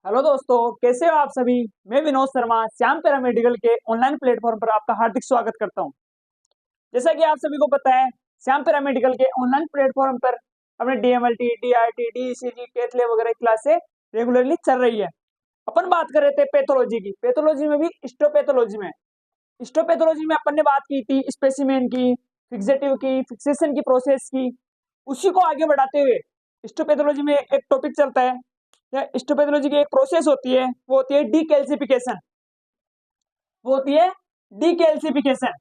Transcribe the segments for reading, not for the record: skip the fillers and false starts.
Hello दोस्तों, कैसे हो आप सभी। मैं विनोद शर्मा श्याम पैरामेडिकल के ऑनलाइन प्लेटफॉर्म पर आपका हार्दिक स्वागत करता हूं। जैसा कि आप सभी को पता है, श्याम पैरामेडिकल के ऑनलाइन प्लेटफॉर्म पर अपने डीएमएलटी, डीआरटी, डीईसीजी, कैथ लैब वगैरह क्लासें रेगुलरली चल रही है। अपन बात कर रहे थे पैथोलॉजी की। पैथोलॉजी में भी हिस्टोपैथोलॉजी में अपन ने बात की थी स्पेसिमेन की, फिक्सेटिव की, फिक्सेशन की प्रोसेस की। उसी को आगे बढ़ाते हुए हिस्टोपैथोलॉजी में एक टॉपिक चलता है, हिस्टोपैथोलॉजी की एक प्रोसेस होती है, वो होती है डीकैल्सिफिकेशन। वो होती है डीकैल्सिफिकेशन।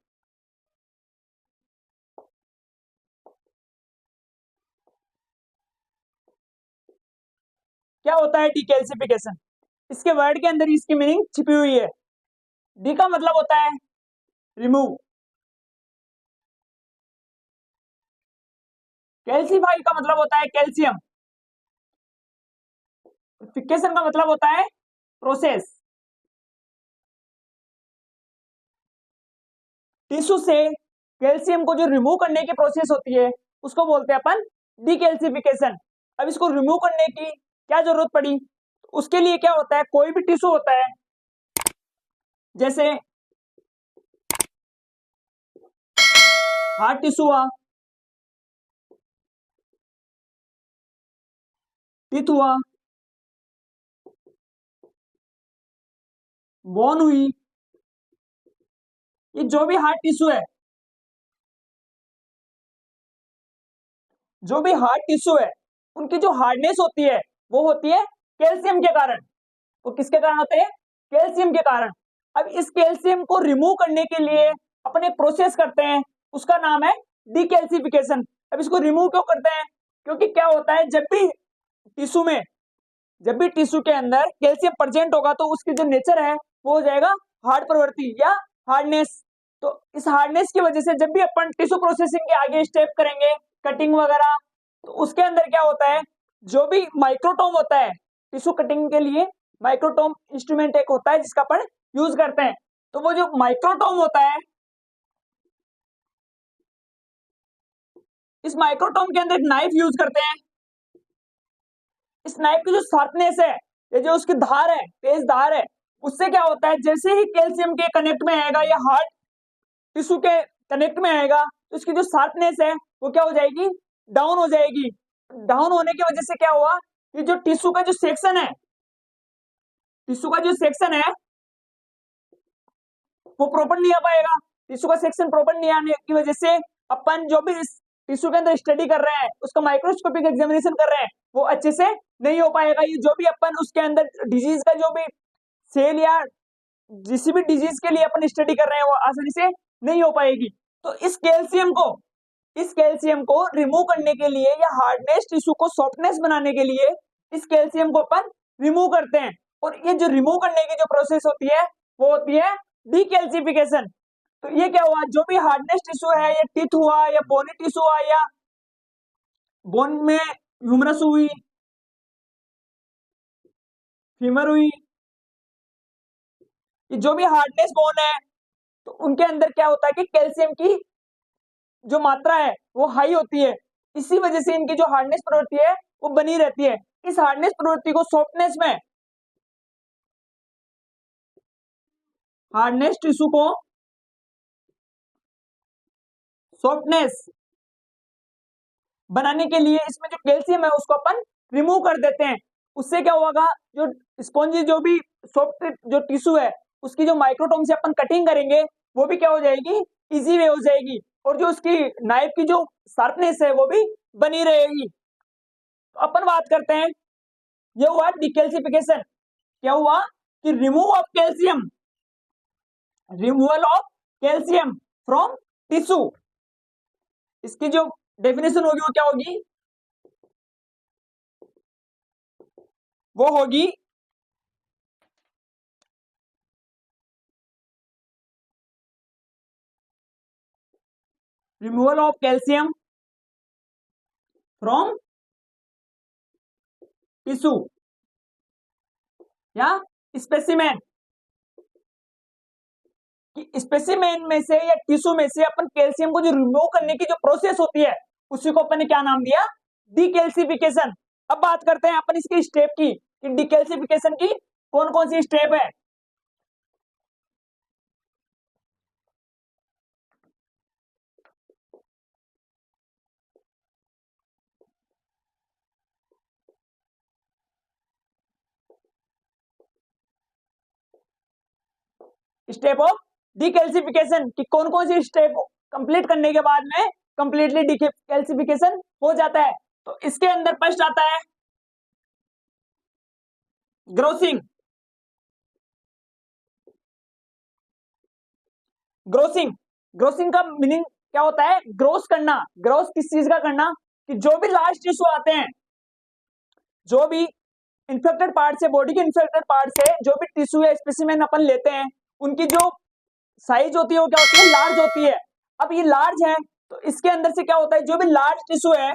क्या होता है डीकैल्सिफिकेशन? इसके वर्ड के अंदर इसकी मीनिंग छिपी हुई है। डी का मतलब होता है रिमूव, कैल्सीफाई का मतलब होता है कैल्शियम, फिकेशन का मतलब होता है प्रोसेस। टिश्यू से कैल्शियम को जो रिमूव करने की प्रोसेस होती है उसको बोलते हैं अपन डीकैल्सिफिकेशन। अब इसको रिमूव करने की क्या जरूरत पड़ी? उसके लिए क्या होता है, कोई भी टिश्यू होता है, जैसे हार्ट टिश्यू हुआ, टीथ हुआ, बोन हुई, ये जो भी हार्ट टिश्यू है, जो भी हार्ट टिश्यू है, उनकी जो हार्डनेस होती है वो होती है कैल्शियम के कारण। वो किसके कारण होते हैं? कैल्शियम के कारण। अब इस कैल्शियम को रिमूव करने के लिए अपन एक प्रोसेस करते हैं, उसका नाम है डीकैल्सिफिकेशन। अब इसको रिमूव क्यों करते हैं? क्योंकि क्या होता है, जब भी टिश्यू के अंदर कैल्शियम प्रेजेंट होगा तो उसकी जो नेचर है वो हो जाएगा हार्ड प्रवृत्ति या हार्डनेस। तो इस हार्डनेस की वजह से जब भी अपन टिश्यू प्रोसेसिंग के आगे स्टेप करेंगे, कटिंग वगैरह, तो उसके अंदर क्या होता है, जो भी माइक्रोटोम होता है टिश्यू कटिंग के लिए, माइक्रोटोम इंस्ट्रूमेंट एक होता है जिसका अपन यूज करते हैं। तो वो जो माइक्रोटोम होता है, इस माइक्रोटोम के अंदर एक नाइफ यूज करते हैं। इस नाइफ की जो शार्पनेस है, ये जो उसकी धार है, तेज धार है, उससे क्या होता है, जैसे ही कैल्शियम के कनेक्ट में आएगा या हार्ट टिश्यू के कनेक्ट में आएगा तो इसकी जो शार्पनेस है वो क्या हो जाएगी, डाउन हो जाएगी। डाउन होने की वजह से क्या हुआ, ये जो टिश्यू का जो सेक्शन है, टिश्यू का जो सेक्शन है वो प्रॉपर नहीं आ पाएगा। टिश्यू का सेक्शन प्रॉपर नहीं आने की वजह से अपन जो भी इस टिश्यू के अंदर स्टडी कर रहे हैं, उसका माइक्रोस्कोपिक एग्जामिनेशन कर रहे हैं, वो अच्छे से नहीं हो पाएगा। ये जो भी अपन उसके अंदर डिजीज का जो भी सेल या जिस भी डिजीज के लिए अपन स्टडी कर रहे हैं वो आसानी से नहीं हो पाएगी। तो इस कैल्शियम को रिमूव करने के लिए या हार्डनेस टिश्यू को सॉफ्टनेस बनाने के लिए इस कैल्शियम को अपन रिमूव करते हैं। और ये जो रिमूव करने की जो प्रोसेस होती है वो होती है डीकैल्सिफिकेशन। तो ये क्या हुआ, जो भी हार्डनेस टिश्यू है, या टीथ हुआ या बोनी टिश्यू हुआ या बोन में ह्यूमरस हुई, फीमर हुई, ये जो भी हार्डनेस बोन है, तो उनके अंदर क्या होता है कि कैल्शियम की जो मात्रा है वो हाई होती है। इसी वजह से इनकी जो हार्डनेस प्रवृत्ति है वो बनी रहती है। इस हार्डनेस प्रवृत्ति को हार्डनेस टिश्यू को सॉफ्टनेस बनाने के लिए इसमें जो कैल्शियम है उसको अपन रिमूव कर देते हैं। उससे क्या होगा, जो स्पॉन्जी जो भी सॉफ्ट जो टिश्यू है उसकी जो माइक्रोटोम से अपन कटिंग करेंगे वो भी क्या हो जाएगी, इजी वे हो जाएगी। और जो उसकी नाइफ की जो शार्पनेस है वो भी बनी रहेगी। तो अपन बात करते हैं, ये हुआ डिकैल्सिफिकेशन। क्या हुआ कि removal of calcium from tissue. इसकी जो डेफिनेशन होगी वो क्या होगी, वो होगी removal of calcium from tissue या स्पेसिमेन। कि स्पेसिमेन में से या टिश्यू में से अपन कैल्शियम को जो रिमूव करने की जो प्रोसेस होती है उसी को अपन ने क्या नाम दिया, डीकैल्सिफिकेशन। अब बात करते हैं अपन इसके स्टेप की, कि डिकैल्सिफिकेशन की कौन कौन सी स्टेप है। स्टेप ऑफ डिकैल्सिफिकेशन की कौन कौन सी स्टेप कंप्लीट करने के बाद में कंप्लीटली डिकैल्सिफिकेशन हो जाता है। तो इसके अंदर फर्स्ट आता है ग्रोसिंग। ग्रोसिंग ग्रोसिंग का मीनिंग क्या होता है? ग्रोस करना। ग्रोस किस चीज का करना? कि जो भी लार्ज टिश्यू आते हैं, जो भी इन्फेक्टेड पार्ट से, बॉडी के इन्फेक्टेड पार्ट से जो भी टिश्यू या स्पेसिमेन अपन लेते हैं, उनकी जो साइज होती है वो क्या होती है? लार्ज होती है। अब ये लार्ज है तो इसके अंदर से क्या होता है? जो भी लार्ज टिश्यू है,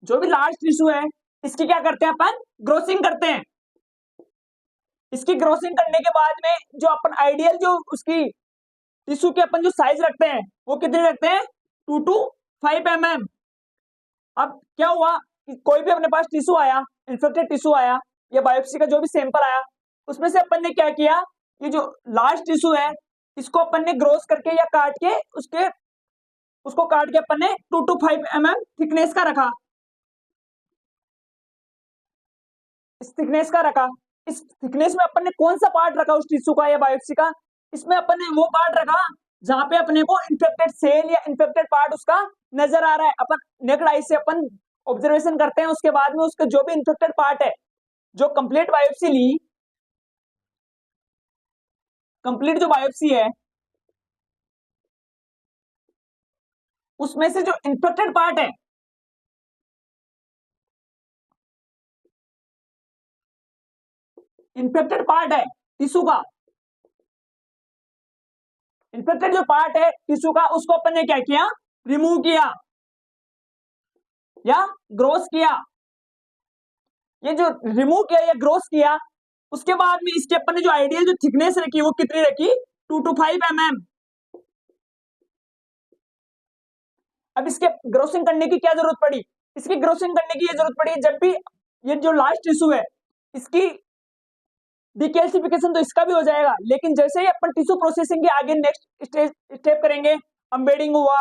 जो भी लार्ज टिश्यू है, इसकी क्या करते हैं अपन? ग्रोसिंग करते हैं। इसकी ग्रोसिंग करने के बाद में जो अपन आइडियल जो उसकी टिश्यू के अपन जो साइज रखते हैं वो कितने रखते हैं? 2 to 5 mm। अब क्या हुआ कि कोई भी अपने पास टिश्यू आया, इन्फेक्टेड टिश्यू आया या बायोप्सी का जो भी सैंपल आया, उसमें से अपन ने क्या किया? ये जो लार्ज टिश्यू है इसको अपन ने ग्रोस करके या काट के उसको काट के अपन ने 2 to 5 mm थिकनेस का रखा। इस थिकनेस का रखा। इस थिकनेस में अपन ने कौन सा पार्ट रखा उस टिश्यू का या बायोप्सी का? इसमें अपन ने वो पार्ट रखा जहां पे अपने को इन्फेक्टेड सेल या इन्फेक्टेड पार्ट उसका नजर आ रहा है। अपन नेक्ड आई से अपन ऑब्जर्वेशन करते हैं, उसके बाद में उसका जो भी इन्फेक्टेड पार्ट है, जो कंप्लीट बायोप्सी ली, कंप्लीट जो बायोप्सी है उसमें से जो इन्फेक्टेड पार्ट है, इन्फेक्टेड पार्ट है टिश्यू का, इन्फेक्टेड जो पार्ट है टिश्यू का, उसको अपन ने क्या किया? रिमूव किया या ग्रोस किया। ये जो रिमूव किया या ग्रोस किया, उसके बाद में इसके अपन ने जो आइडियल जो थिकनेस रखी वो कितनी रखी? 2 to 5 mm। अब इसके ग्रोसिंग करने की क्या जरूरत पड़ी? इसकी ग्रोसिंग करने की ये जरूरत पड़ी जब भी ये जो लास्ट टिश्यू है इसकी डिकैल्सिफिकेशन तो इसका भी हो जाएगा, लेकिन जैसे ही अपन टिश्यू प्रोसेसिंग के आगे नेक्स्ट स्टेप करेंगे, अम्बेडिंग हुआ,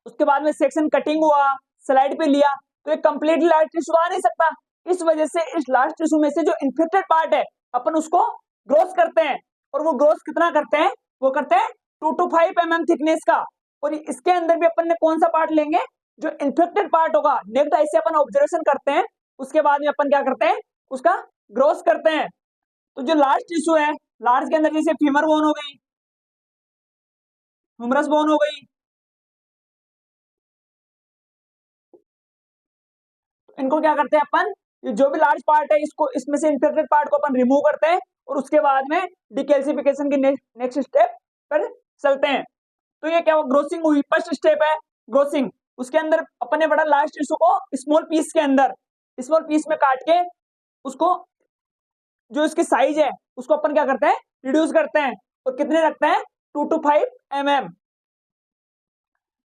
उसके बाद में सेक्शन कटिंग हुआ, स्लाइड पे लिया, तो ये कंप्लीटली लास्ट टिश्यू आ नहीं सकता। इस वजह से इस लास्ट टिश्यू में से जो इन्फेक्टेड पार्ट है अपन उसको ग्रोस करते हैं। और वो ग्रोस कितना करते हैं? वो करते हैं 2 to 5 mm थिकनेस का। और इसके अंदर भी अपन ने कौन सा पार्ट लेंगे? जो इन्फेक्टेड पार्ट होगा। नेक्स्ट ऐसे अपन ऑब्जर्वेशन करते हैं, उसके बाद में अपन क्या करते हैं? उसका ग्रोस करते हैं। तो जो लार्ज टिश्यू है, लार्ज के अंदर जैसे फीमर बोन हो गई, ह्यूमरस बोन हो गई, इनको क्या करते हैं अपन? ये जो भी लार्ज पार्ट है इसको, इसमें से इन्फेक्टेड पार्ट को अपन रिमूव करते हैं और उसके बाद में डिकैल्सिफिकेशन की नेक्स्ट स्टेप पर चलते हैं। तो ये क्या हुआ? ग्रोसिंग हुई, फर्स्ट स्टेप है ग्रोसिंग। उसके अंदर अपन ने बड़ा लार्ज टिश्यू को स्मॉल पीस के अंदर, स्मॉल पीस में काट के उसको जो इसकी साइज है उसको अपन क्या करते हैं? रिड्यूस करते हैं और कितने रखते हैं? 2 to 5 mm।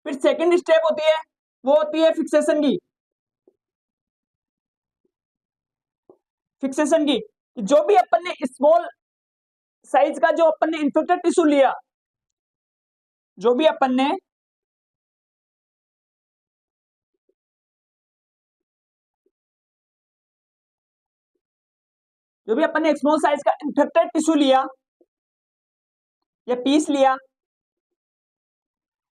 फिर सेकेंड स्टेप होती है, वो होती है फिक्सेशन की। फिक्सेशन की जो भी अपन ने स्मॉल साइज का जो अपन ने इन्फेक्टेड टिश्यू लिया, जो भी अपन ने स्मॉल साइज का इन्फेक्टेड टिश्यू लिया या पीस लिया,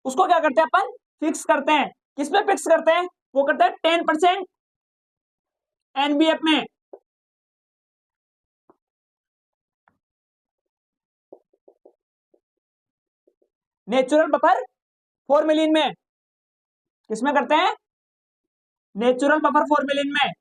उसको क्या करते हैं अपन? फिक्स करते हैं। किसमें फिक्स करते हैं? वो करते हैं 10% एनबीएफ में। नेचुरल बफर फॉर्मेलिन में। किसमें करते हैं? नेचुरल बफर फॉर्मेलिन में।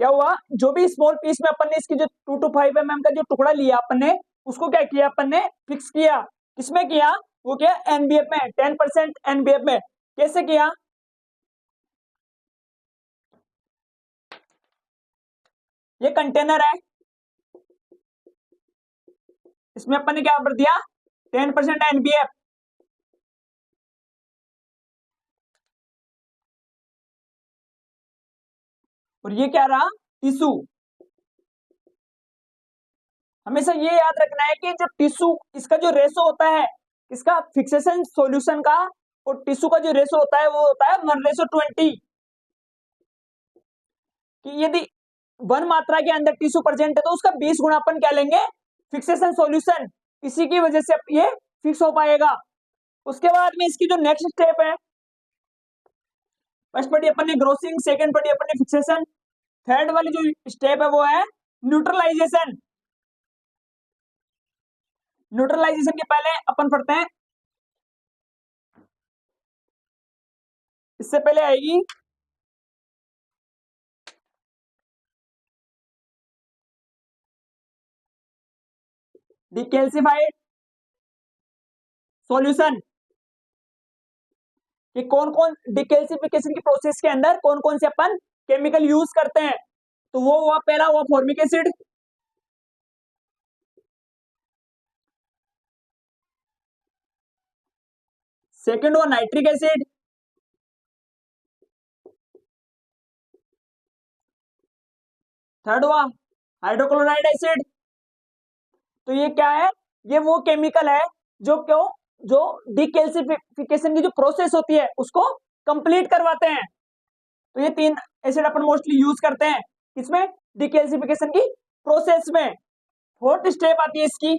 क्या हुआ? जो भी स्मॉल पीस में अपन ने इसकी जो 2 to 5 mm का जो टुकड़ा लिया अपन ने, उसको क्या किया अपन ने? फिक्स किया। किसमें किया? वो क्या? एनबीएफ में, 10% एनबीएफ में। कैसे किया? ये कंटेनर है, इसमें अपन ने क्या भर दिया, 10% एनबीएफ। और ये क्या रहा, टिश्यू। हमेशा ये याद रखना है कि जो टिश्यू, इसका जो रेशो होता है, इसका फिक्सेशन सॉल्यूशन का और टिश्यू का जो रेशो होता है वो होता है 1:20। कि यदि 1 मात्रा के अंदर टिश्यू प्रेजेंट है तो उसका 20 गुना अपन क्या लेंगे, फिक्सेशन सॉल्यूशन। इसी की वजह से ये फिक्स हो पाएगा। उसके बाद में इसकी जो नेक्स्ट स्टेप है, फर्स्ट पढ़ी अपन ने ग्रोसिंग, सेकंड पढ़ी अपन ने फिक्सेशन, थर्ड वाली जो स्टेप है वो है न्यूट्रलाइजेशन। न्यूट्रलाइजेशन के पहले अपन पढ़ते हैं, इससे पहले आएगी डिकैल्सिफाइड सॉल्यूशन। कि कौन कौन डिकैल्सिफिकेशन की प्रोसेस के अंदर कौन कौन से अपन केमिकल यूज करते हैं। तो वो हुआ, पहला हुआ फॉर्मिक एसिड, सेकंड हुआ नाइट्रिक एसिड, थर्ड हुआ हाइड्रोक्लोराइड एसिड। तो ये क्या है, ये वो केमिकल है जो क्यों, जो डिकैल्सिफिकेशन की जो प्रोसेस होती है उसको कंप्लीट करवाते हैं। तो ये 3 एसिड अपन मोस्टली यूज करते हैं इसमें, डिकैल्सिफिकेशन की प्रोसेस में। फोर्थ स्टेप आती है इसकी,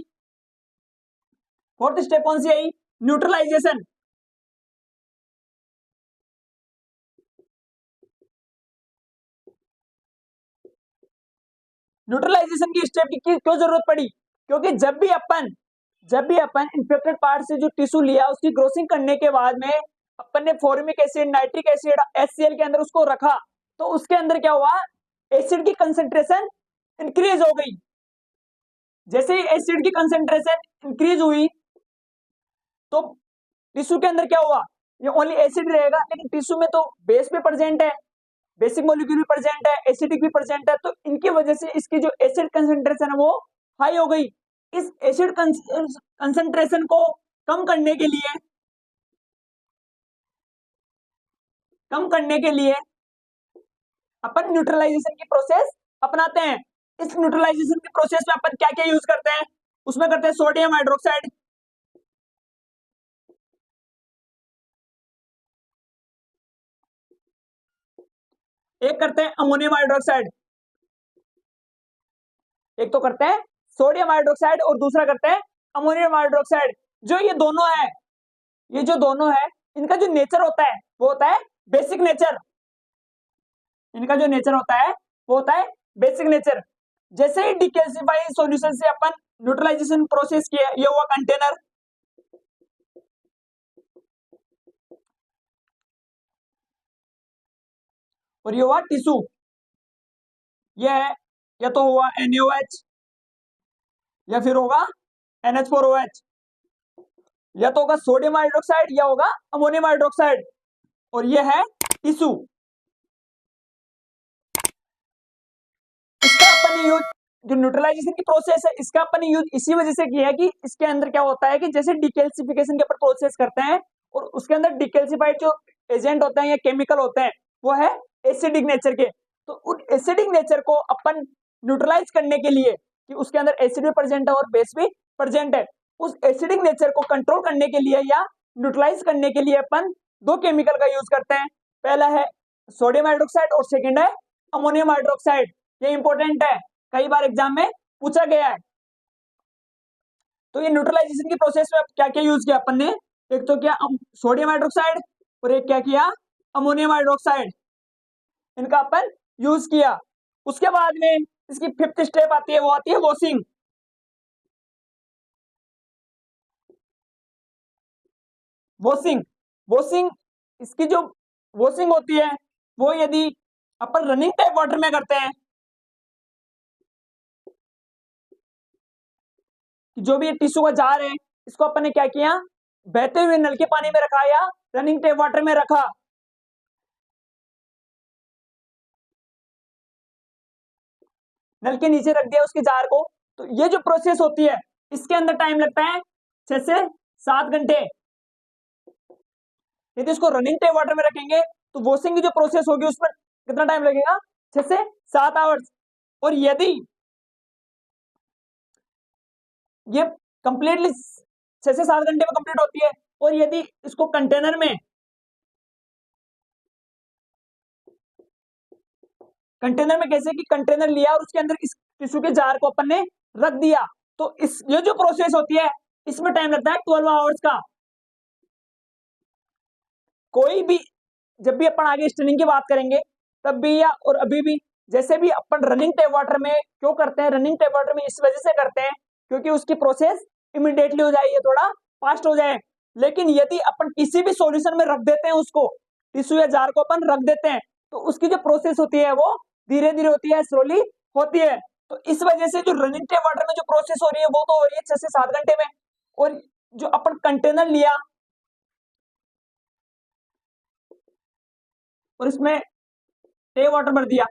फोर्थ स्टेप कौन सी आई, न्यूट्रलाइजेशन। न्यूट्रलाइजेशन की स्टेप की क्यों जरूरत पड़ी, क्योंकि जब भी अपन इन्फेक्टेड पार्ट से जो टिश्यू लिया उसकी ग्रोसिंग करने के बाद में अपन ने formic acid, nitric acid, HCl के अंदर उसको रखा, तो उसके अंदर क्या हुआ, एसिड की कंसेंट्रेशन इंक्रीज हो गई। जैसे ही एसिड की कंसेंट्रेशन इंक्रीज हुई तो टिश्यू के अंदर क्या हुआ, ये ओनली एसिड रहेगा, लेकिन टिश्यू में तो बेस भी प्रेजेंट है, बेसिक मॉलिक्यूल भी प्रेजेंट है, एसिडिक भी प्रेजेंट है। तो इनकी वजह से इसकी जो एसिड कंसेंट्रेशन है वो हाई हो गई। इस एसिड कंसेंट्रेशन को कम करने के लिए कम करने के लिए अपन न्यूट्रलाइजेशन की प्रोसेस अपनाते हैं। इस न्यूट्रलाइजेशन की प्रोसेस में अपन क्या क्या यूज करते हैं, उसमें करते हैं सोडियम हाइड्रोक्साइड, एक करते हैं अमोनियम हाइड्रोक्साइड। एक तो करते हैं सोडियम हाइड्रोक्साइड और दूसरा करते हैं अमोनियम हाइड्रोक्साइड। जो ये दोनों है, ये जो दोनों है, इनका जो नेचर होता है वो होता है बेसिक नेचर। इनका जो नेचर होता है वो होता है बेसिक नेचर। जैसे ही डिकैल्सिफाई सॉल्यूशन से अपन न्यूट्रलाइजेशन प्रोसेस किया, ये हुआ कंटेनर, और ये हुआ टिश्यू। ये है, या तो हुआ NaOH, या फिर होगा NH4OH, या तो होगा सोडियम हाइड्रोक्साइड या होगा अमोनियम हाइड्रोक्साइड। और ये है टिश्यू। इसका अपन ने यूज, जो न्यूट्रलाइजेशन की प्रोसेस है इसका अपन ने यूज इसी वजह से किया है कि इसके अंदर क्या होता है कि जैसे डिकैल्सिफिकेशन के अपन प्रोसेस करते हैं और उसके अंदर डिकैल्सिफाइड जो एजेंट होते हैं या केमिकल होते हैं वो है एसिडिक नेचर के। तो उन एसिडिक नेचर को अपन न्यूट्रलाइज करने के लिए, कि उसके अंदर एसिड भी प्रेजेंट है और बेस भी प्रेजेंट है, उस एसिडिक नेचर को कंट्रोल करने के लिए या न्यूट्रलाइज करने के लिए अपन 2 केमिकल का यूज करते हैं। पहला है सोडियम हाइड्रोक्साइड और सेकेंड है अमोनियम हाइड्रोक्साइड। ये इंपॉर्टेंट है, कई बार एग्जाम में पूछा गया है। तो ये न्यूट्रलाइजेशन की प्रोसेस में क्या क्या यूज किया अपन ने, एक तो क्या सोडियम हाइड्रोक्साइड और एक क्या किया अमोनियम हाइड्रोक्साइड, इनका अपन यूज किया। उसके बाद में इसकी फिफ्थ स्टेप आती है, वो आती है वॉशिंग। वॉशिंग वॉशिंग इसकी जो वॉशिंग होती है वो यदि अपन रनिंग टाइप वाटर में करते हैं, कि जो भी टिश्यू का जार है इसको अपन ने क्या किया, बहते हुए नल के पानी में रखा या रनिंग टैप वाटर में रखा, नल के नीचे रख दिया उसके जार को। तो ये जो प्रोसेस होती है इसके अंदर टाइम लगता है 6 से 7 घंटे। यदि इसको रनिंग टे वाटर में रखेंगे तो वॉशिंग की जो प्रोसेस होगी उसमें कितना टाइम लगेगा, 6 से 7 आवर्स। और यदि ये कंप्लीटली 6 से 7 घंटे में कंप्लीट होती है, और यदि इसको कंटेनर में कैसे कि कंटेनर लिया और उसके अंदर इस टिश्यू के जार को अपन ने रख दिया, तो इस ये जो प्रोसेस होती है इसमें टाइम लगता है 12 आवर्स का। कोई भी जब भी अपन आगे स्टेनिंग की बात करेंगे तब भी या और अभी भी, जैसे भी अपन रनिंग टेप वाटर में क्यों करते हैं, रनिंग टेप वाटर में इस वजह से करते हैं क्योंकि उसकी प्रोसेस इमिडिएटली हो जाए, थोड़ा फास्ट हो जाए। लेकिन यदि अपन किसी भी सॉल्यूशन में रख देते हैं, उसको टिश्यू या जार को अपन रख देते हैं, तो उसकी जो प्रोसेस होती है वो धीरे धीरे होती है, स्लोली होती है। तो इस वजह से जो रनिंग टेप वाटर में जो प्रोसेस हो रही है वो तो हो रही है 6 से 7 घंटे में। और जो अपन कंटेनर लिया और इसमें टे वाटर भर दिया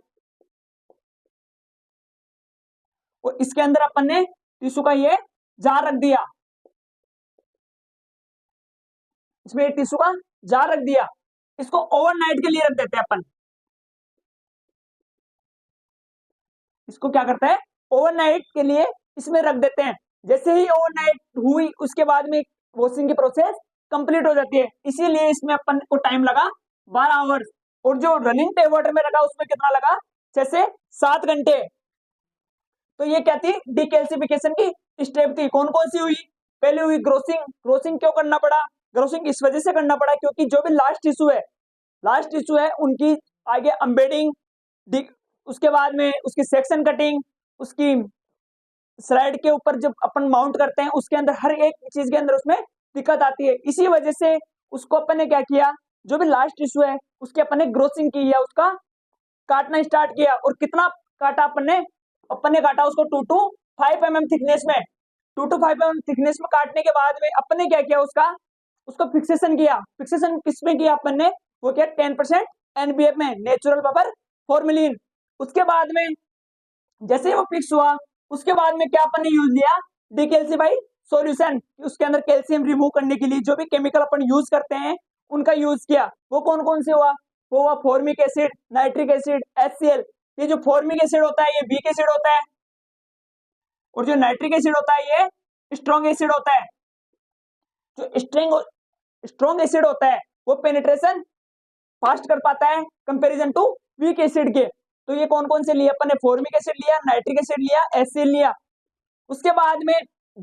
और इसके अंदर अपन ने टिश्यू का ये जार रख दिया, इसमें टिश्यू का जार रख दिया, इसको ओवरनाइट के लिए रख देते हैं अपन। इसको क्या करते हैं, ओवरनाइट के लिए इसमें रख देते हैं। जैसे ही ओवरनाइट हुई उसके बाद में वॉशिंग की प्रोसेस कंप्लीट हो जाती है, इसीलिए इसमें अपन को टाइम लगा 12 आवर्स। और जो रनिंग टे वाटर में रखा उसमें कितना लगा, 6 से 7 घंटे। तो ये क्या थी, डिकैल्सिफिकेशन की स्टेप थी। कौन कौन सी हुई, पहले हुई ग्रोसिंग। ग्रोसिंग क्यों करना पड़ा, ग्रोसिंग इस वजह से करना पड़ा क्योंकि जो भी लास्ट टिश्यू है उनकी आगे अम्बेडिंग, उसके बाद में उसकी सेक्शन कटिंग, उसकी स्लाइड के ऊपर जब अपन माउंट करते हैं उसके अंदर हर एक चीज के अंदर उसमें दिक्कत आती है। इसी वजह से उसको अपन ने क्या किया, जो भी लास्ट टिश्यू है उसकी अपन ने ग्रोसिंग की या उसका काटना स्टार्ट किया। और कितना काटा अपन ने काटा उसको 2 to 5 mm थिकनेस में। 2 to 5 mm थिकनेस में काटने के बाद में अपन ने क्या किया, उसका फिक्सेशन किया। फिक्सेशन किसमें किया अपन ने, वो किया 10% NBF में, नेचुरल रबर फॉर्मेलिन। उसके बाद में जैसे ही वो फिक्स हुआ उसके बाद में क्या अपन ने यूज लिया, डिकैल्सिफाई सॉल्यूशन। उसके अंदर कैल्शियम रिमूव करने के लिए जो भी केमिकल अपन यूज करते हैं उनका यूज किया। वो कौन कौन से हुआ, वो हुआ formic acid, nitric acid, HCl। ये जो फॉर्मिक एसिड होता है ये वीक एसिड होता है, और जो नाइट्रिक एसिड होता है ये स्ट्रॉन्ग एसिड होता है। जो स्ट्रॉन्ग एसिड होता है वो पेनिट्रेशन फास्ट कर पाता है कंपैरिजन टू वीक एसिड के। तो ये कौन कौन से लिए अपन ने, फॉर्मिक एसिड लिया, नाइट्रिक एसिड लिया, HCl लिया। उसके बाद में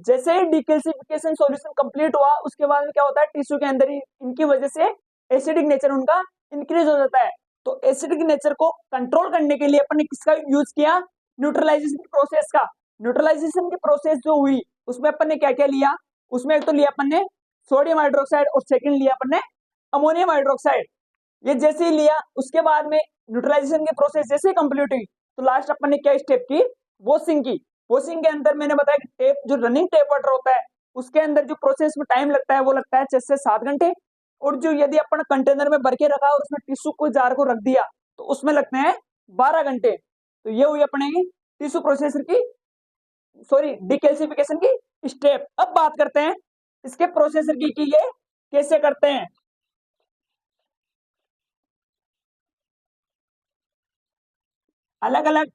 जैसे ही डिकैल्सिफिकेशन सॉल्यूशन कंप्लीट हुआ उसके बाद में क्या होता है, टिश्यू के अंदर ही इनकी वजह से एसिडिक नेचर उनका इंक्रीज हो जाता है। तो एसिडिक नेचर को कंट्रोल करने के लिए अपन ने किसका यूज किया, न्यूट्रलाइजेशन प्रोसेस का। न्यूट्रलाइजेशन की प्रोसेस जो हुई उसमें अपन ने क्या क्या लिया, उसमें एक तो लिया अपन ने सोडियम हाइड्रोक्साइड और सेकंड लिया अपन ने अमोनियम हाइड्रोक्साइड। ये जैसे ही लिया उसके बाद में न्यूट्रलाइजेशन की प्रोसेस जैसे ही कंप्लीट हुई तो लास्ट अपन ने क्या स्टेप की, वॉशिंग की। वॉशिंग के अंदर मैंने बताया कि टेप जो रनिंग टेप वाटर होता है उसके अंदर जो प्रोसेस में टाइम लगता है वो लगता है 6 से 7 घंटे। और जो यदि अपन कंटेनर में भर के रखा और उसमें टिश्यू को जार को रख दिया तो उसमें लगते हैं 12 घंटे। तो ये हुई अपने टिश्यू प्रोसेसर की, सॉरी, डिकैल्सिफिकेशन की स्टेप। अब बात करते हैं इसके प्रोसेसर की कि ये कैसे करते हैं। अलग अलग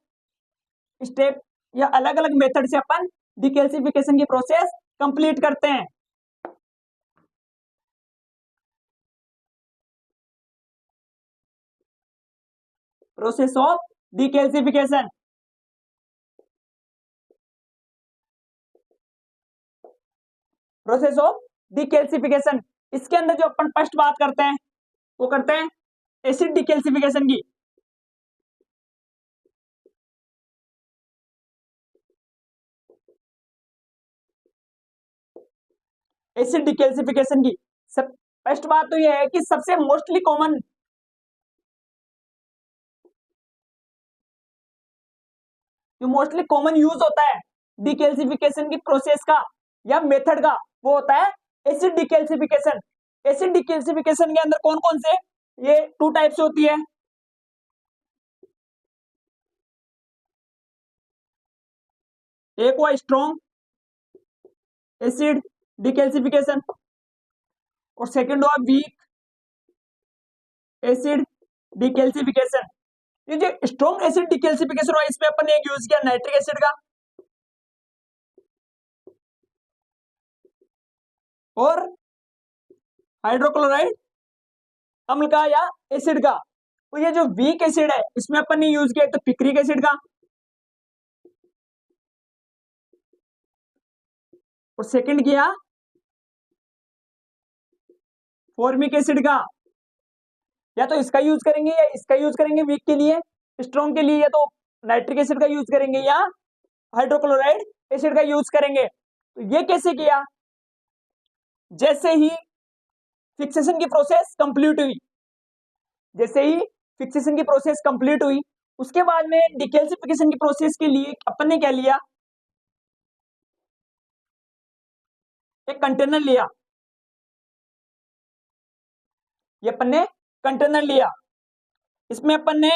स्टेप या अलग अलग मेथड से अपन डिकैल्सिफिकेशन की प्रोसेस कंप्लीट करते हैं। Process of decalcification, process of decalcification. इसके अंदर जो अपन फर्स्ट बात करते हैं वो करते हैं एसिड डिकैल्सिफिकेशन की। एसिड डिकैल्सिफिकेशन की सब फर्स्ट बात तो ये है कि सबसे मोस्टली कॉमन जो मोस्टली कॉमन यूज होता है डिकैल्सिफिकेशन की प्रोसेस का या मेथड का वो होता है एसिड डिकैल्सिफिकेशन। एसिड डिकैल्सिफिकेशन के अंदर कौन कौन से, ये 2 टाइप से होती है। एक हुआ स्ट्रॉन्ग एसिड डिकैल्सिफिकेशन, और सेकंड हुआ वीक एसिड डिकैल्सिफिकेशन। ये जो स्ट्रॉन्ग एसिड डिकैल्सिफिकेशन हुआ इसमें अपन ने एक यूज किया नाइट्रिक एसिड का और हाइड्रोक्लोराइड अम्ल का या एसिड का। तो ये जो वीक एसिड है इसमें अपन ने यूज किया तो पिक्रिक एसिड का, और सेकंड किया फॉर्मिक एसिड का। या तो इसका यूज करेंगे या इसका यूज करेंगे वीक के लिए, स्ट्रॉन्ग के लिए या तो नाइट्रिक एसिड का यूज करेंगे या हाइड्रोक्लोराइड एसिड का यूज करेंगे। तो ये कैसे किया, जैसे ही फिक्सेशन की प्रोसेस कंप्लीट हुई, जैसे ही फिक्सेशन की प्रोसेस कंप्लीट हुई उसके बाद में डिकैल्सिफिकेशन की प्रोसेस के लिए अपन ने क्या लिया, एक कंटेनर लिया। ये अपन ने कंटेनर लिया, इसमें अपन ने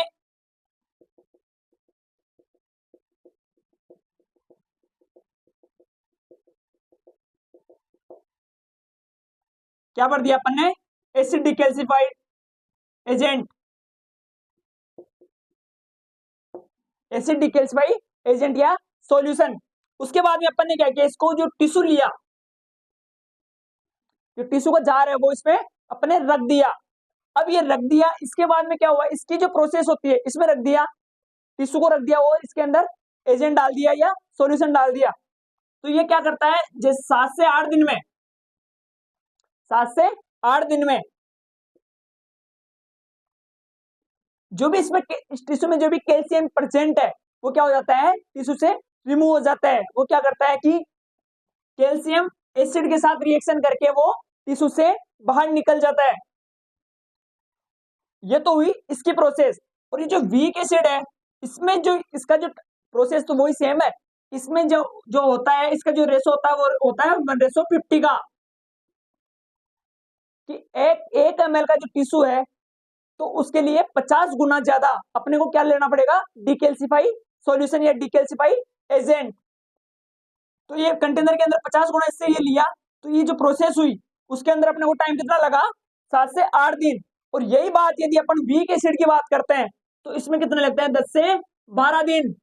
क्या भर दिया, अपन ने एसिड डिकैल्सिफाइड एजेंट, एसिड डिकैल्सिफाइड एजेंट या सॉल्यूशन। उसके बाद में अपन ने क्या किया, इसको जो टिश्यू लिया, जो टिश्यू का जार है वो इसमें अपने रख दिया। अब ये रख दिया, इसके बाद में क्या हुआ, इसकी जो प्रोसेस होती है इसमें रख दिया, टिश्यू को रख दिया और इसके अंदर एजेंट डाल दिया या सॉल्यूशन डाल दिया। तो ये क्या करता है, जैसे 7 से 8 दिन में, 7 से 8 दिन में जो भी इसमें इस टिश्यू में जो भी कैल्शियम प्रेजेंट है वो क्या हो जाता है, टिश्यू से रिमूव हो जाता है। वो क्या करता है कि कैल्शियम एसिड के साथ रिएक्शन करके वो टिश्यू से बाहर निकल जाता है। ये तो हुई इसकी प्रोसेस। और ये जो वीक एसिड है इसमें जो इसका जो प्रोसेस तो वही सेम है, इसमें जो जो होता है इसका जो रेशो होता है वो होता है 1:50 का, कि एक ml का जो टिश्यू है तो उसके लिए 50 गुना ज्यादा अपने को क्या लेना पड़ेगा, डिकैल्सिफाई सॉल्यूशन या डिकैल्सिफाई एजेंट। तो ये कंटेनर के अंदर 50 गुना इससे ये लिया, तो ये जो प्रोसेस हुई उसके अंदर अपने को टाइम कितना लगा, 7 से 8 दिन। और यही बात यदि अपन वीक एसिड की बात करते हैं तो इसमें कितने लगते हैं, 10 से 12 दिन।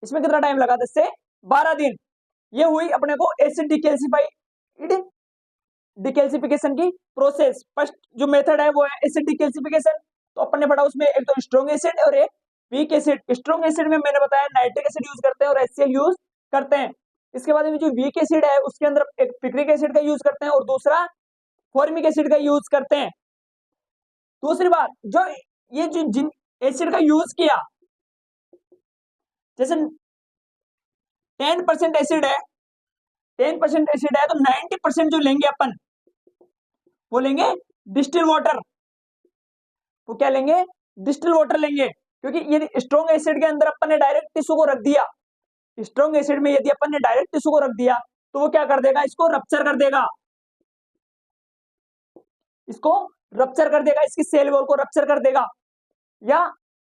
इसमें कितना टाइम लगा, 10 से 12 दिन। ये हुई अपने को एसिड डिकैल्सिफाइड डिकैल्सिफिकेशन की प्रोसेस। फर्स्ट जो मेथड है वो है एसिड डिकैल्सिफिकेशन। तो अपन ने पढ़ा उसमें एक तो स्ट्रॉन्ग एसिड और एक वीक एसिड। स्ट्रॉन्ग एसिड में मैंने बताया नाइट्रिक एसिड यूज करते हैं और HCl यूज करते हैं। इसके बाद में जो वीक एसिड है उसके अंदर एक पिक्रिक एसिड का यूज करते हैं और दूसरा फॉर्मिक एसिड का यूज करते हैं। दूसरी बात, जो ये जो जिन एसिड का यूज किया, जैसे 10% एसिड है, 10% एसिड है तो 90% जो लेंगे अपन वो लेंगे डिस्टिल वाटर। वो क्या लेंगे, डिस्टिल वाटर लेंगे। क्योंकि यदि स्ट्रॉन्ग एसिड के अंदर अपन ने डायरेक्ट टिश्यू को रख दिया, स्ट्रॉन्ग एसिड में यदि अपन ने डायरेक्ट टिश्यू को रख दिया तो वो क्या कर देगा, इसको रप्चर कर देगा, इसको रप्चर कर देगा, इसकी सेल वॉल को रप्चर कर देगा, या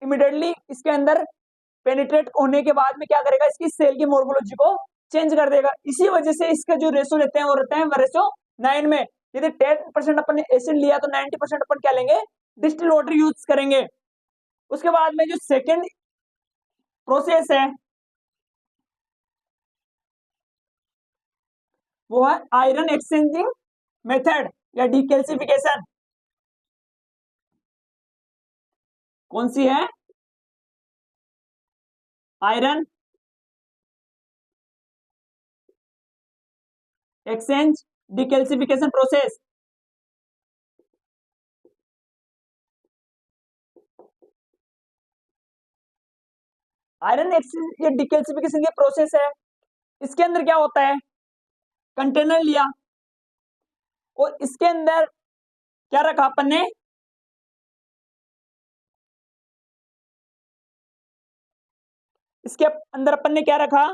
इमिडिएटली इसके अंदर पेनिट्रेट होने के बाद में क्या करेगा, इसकी सेल की मॉर्फोलॉजी को चेंज कर देगा। इसी वजह से इसका जो रेशो लेते हैं वो रहते हैं रेशो 9 में। यदि 10% अपन ने एसिड लिया तो 90% अपन क्या लेंगे, डिस्टिल वाटर यूज करेंगे। उसके बाद में जो सेकेंड प्रोसेस है वो है आयरन एक्सचेंजिंग मेथड या डिकैल्सिफिकेशन। कौन सी है, iron exchange decalcification process. Iron exchange या डिकैल्सिफिकेशन की प्रोसेस है। इसके अंदर क्या होता है, कंटेनर लिया और इसके अंदर क्या रखा अपन ने, इसके अंदर अपन ने क्या रखा,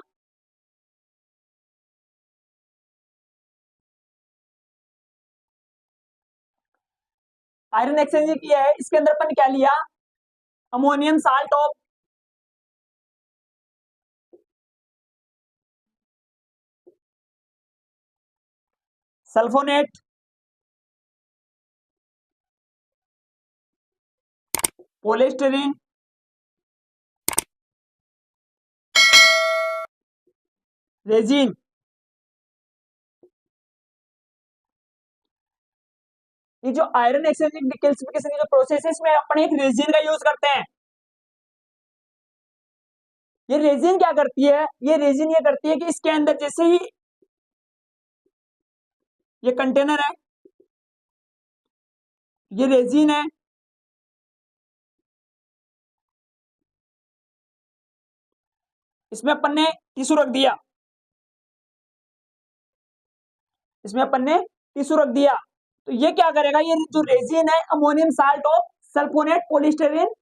आयरन एक्सचेंज किया है। इसके अंदर अपन ने क्या लिया, ammonium salt of sulphonate, polystyrene, resin. ये जो आयरन एक्सचेंजिंग डिकैल्सिफिकेशन की जो प्रोसेस है इसमें अपन एक रेजिन का यूज करते हैं। ये रेजिन क्या करती है, ये रेजिन ये करती है कि इसके अंदर जैसे ही ये कंटेनर है, ये रेजिन है, इसमें अपन ने टिश्यू रख दिया, इसमें अपन ने टिश्यू रख दिया, तो ये क्या करेगा, ये जो रेजिन है ammonium salt of sulphonate polystyrene